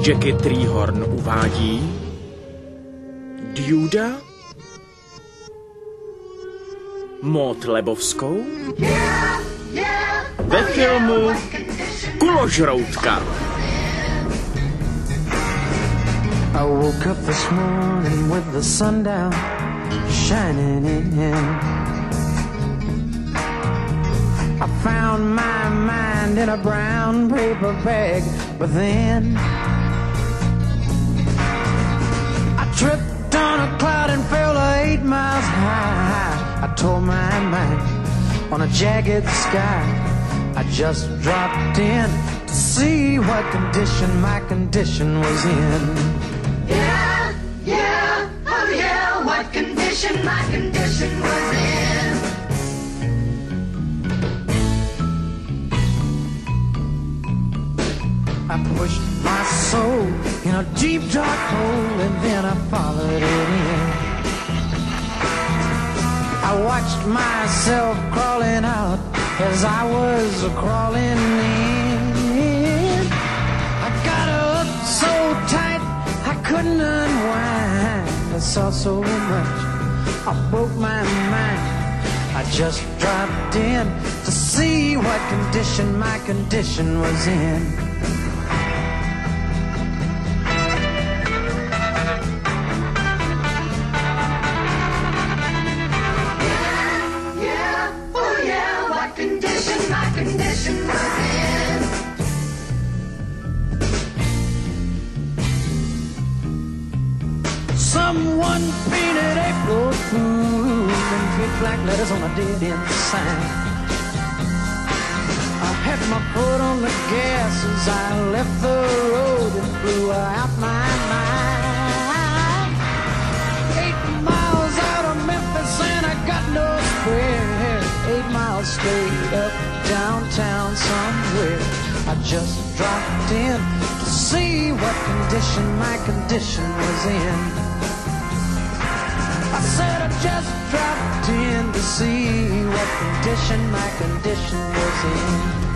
Jackie Treehorn uvádí Duda, Maud Lebovskou ve filmu Kuložroutka. I woke up this morning with the sun down shining in. I found my mind in a brown paper bag, but then I tripped on a cloud and fell 8 miles high. I tore my mind on a jagged sky. I just dropped in to see what condition my condition was in. Yeah, yeah, oh yeah, what condition my condition was in. I pushed my soul in a deep dark hole and then I followed it in. I watched myself crawling out as I was crawling in. I got up so tight I couldn't unwind. I saw so much, I broke my mind. I just dropped in to see what condition my condition was in. Someone painted April Fool in big black letters on a dead-end sign. I had my foot on the gas as I left the road and blew out my mind. 8 miles out of Memphis and I got no spare. 8 miles straight up downtown somewhere. I just dropped in to see what condition my condition was in. I said I just dropped in to see what condition my condition was in.